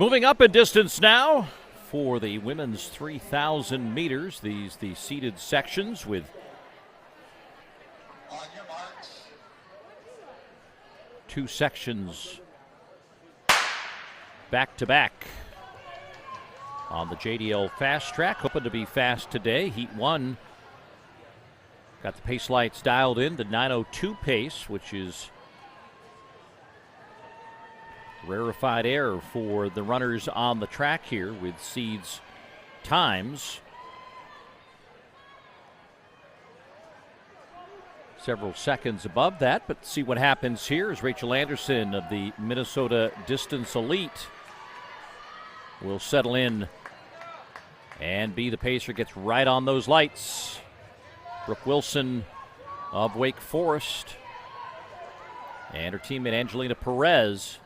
Moving up in distance now for the women's 3,000 meters. The seated sections with two sections back to back on the JDL Fast Track. Hoping to be fast today. Heat 1 got the pace lights dialed in to 9:02 pace, which is rarefied air for the runners on the track here with seeds times several seconds above that. But see what happens here as Rachel Anderson of the Minnesota Distance Elite will settle in and be the pacer. Gets right on those lights. Brooke Wilson of Wake Forest and her teammate Angelina Perez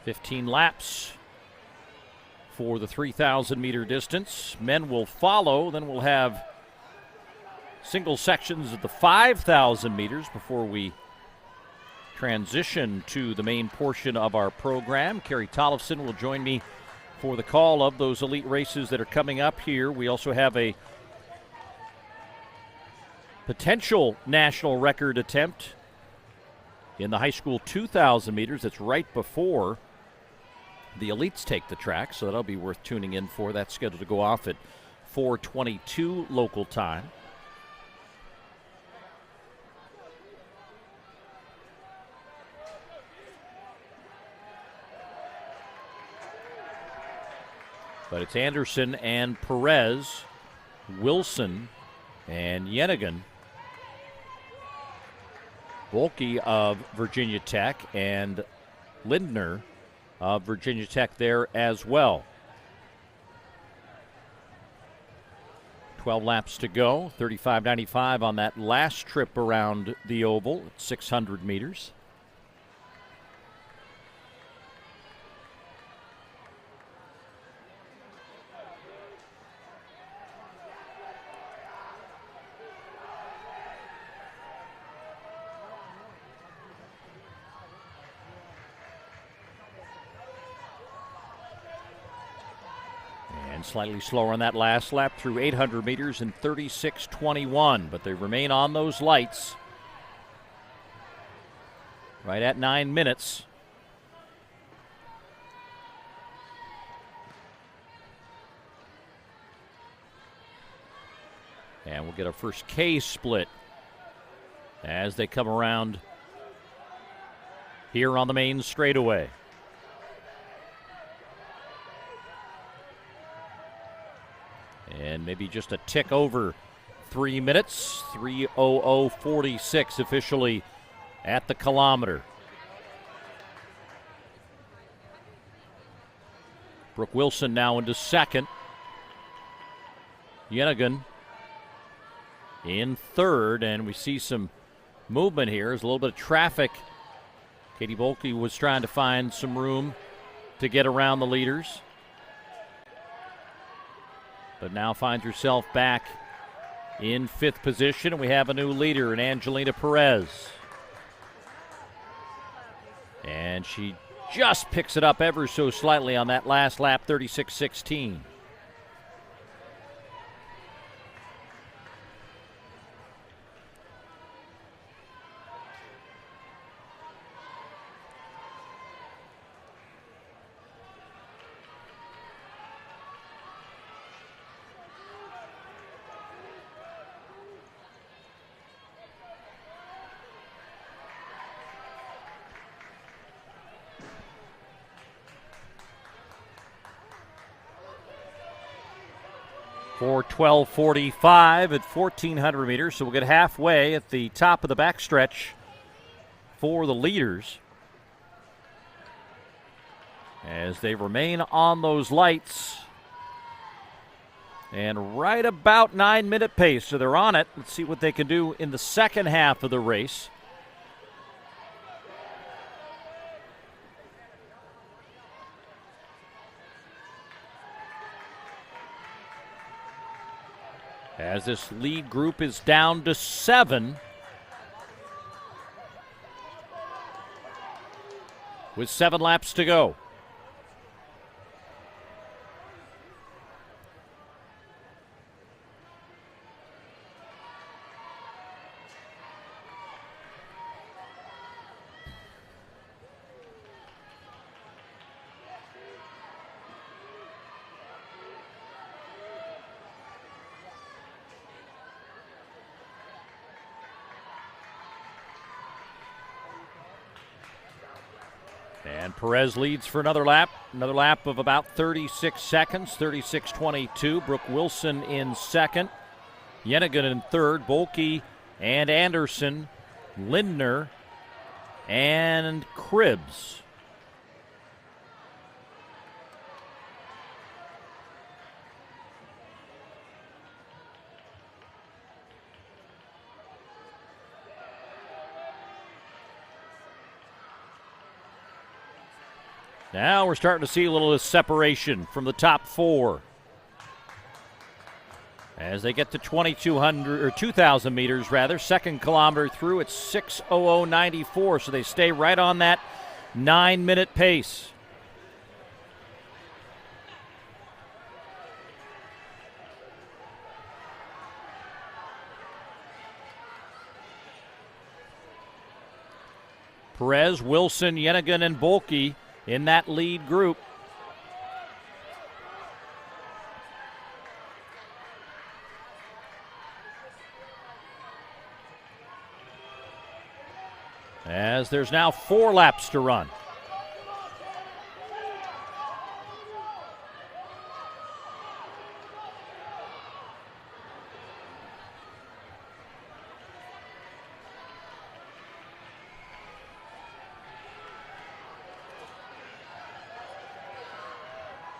.15 laps for the 3,000 meter distance. Men will follow, then we'll have single sections of the 5,000 meters before we transition to the main portion of our program. Carrie Tollefson will join me for the call of those elite races that are coming up here. We also have a potential national record attempt in the high school 2,000 meters. That's right before the elites take the track, so that'll be worth tuning in for. That's scheduled to go off at 4:22 local time. But it's Anderson and Perez, Wilson and Yenigan, Volke of Virginia Tech, and Lindner of Virginia Tech there as well. 12 laps to go, 35.95 on that last trip around the oval at 600 meters. Slightly slower on that last lap through 800 meters in 36:21, but they remain on those lights right at 9 minutes. And we'll get our first K split as they come around here on the main straightaway. And maybe just a tick over 3 minutes. 3:00:46 officially at the kilometer. Brooke Wilson now into second. Yenigan in third, and we see some movement here. There's a little bit of traffic. Katie Volke was trying to find some room to get around the leaders, but now finds herself back in fifth position, and we have a new leader in Angelina Perez. And she just picks it up ever so slightly on that last lap, 36:16. For 12:45 at 1,400 meters, so we'll get halfway at the top of the backstretch for the leaders as they remain on those lights and right about 9-minute pace, so they're on it. Let's see what they can do in the second half of the race. as this lead group is down to 7 with 7 laps to go. And Perez leads for another lap of about 36 seconds, 36:22. Brooke Wilson in second, Yenigan in third, Bolke and Anderson, Lindner, and Cribbs. Now we're starting to see a little separation from the top 4. As they get to 2,000 meters rather, second kilometer through, it's 6:00:94, so they stay right on that 9-minute pace. Perez, Wilson, Yenigan, and Bolke in that lead group. As there's now 4 laps to run.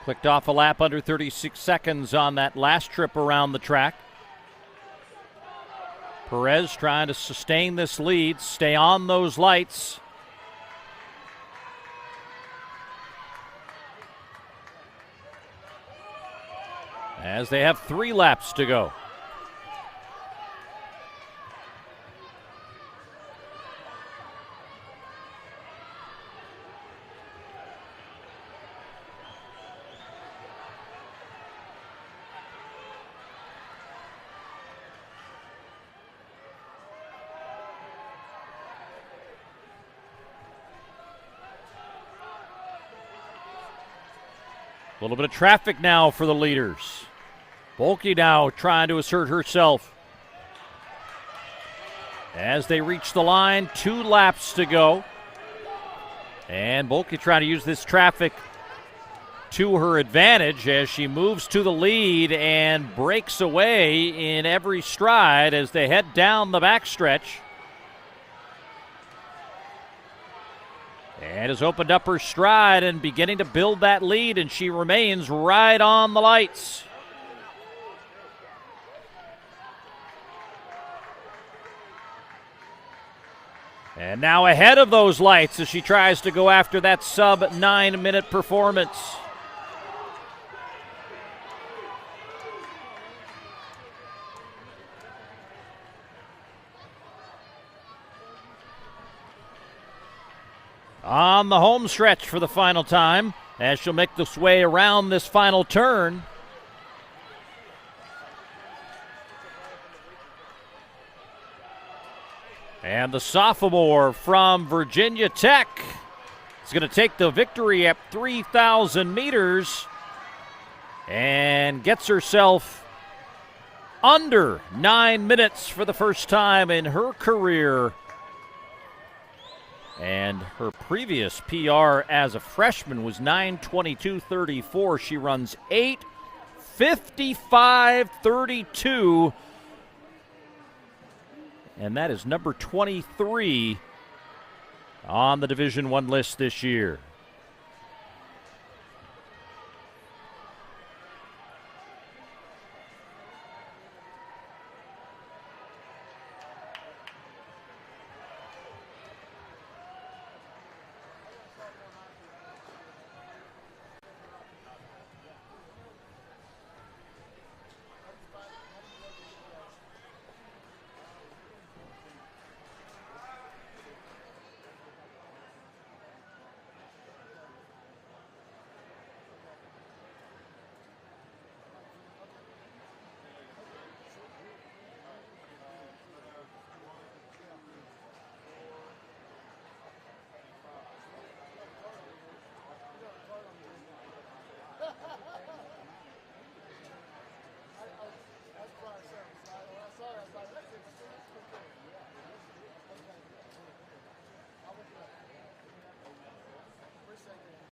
Clicked off a lap under 36 seconds on that last trip around the track. Perez trying to sustain this lead, stay on those lights. As they have 3 laps to go. A little bit of traffic now for the leaders. Bolke now trying to assert herself. As they reach the line, 2 laps to go. And Bolke trying to use this traffic to her advantage as she moves to the lead and breaks away in every stride as they head down the backstretch. And has opened up her stride and beginning to build that lead, and she remains right on the lights. And now ahead of those lights as she tries to go after that sub-9-minute performance. On the home stretch for the final time as she'll make this way around this final turn. And the sophomore from Virginia Tech is going to take the victory at 3,000 meters and gets herself under 9 minutes for the first time in her career. And her previous PR as a freshman was 9:22:34. She runs 8:55:32. And that is number 23 on the Division I list this year.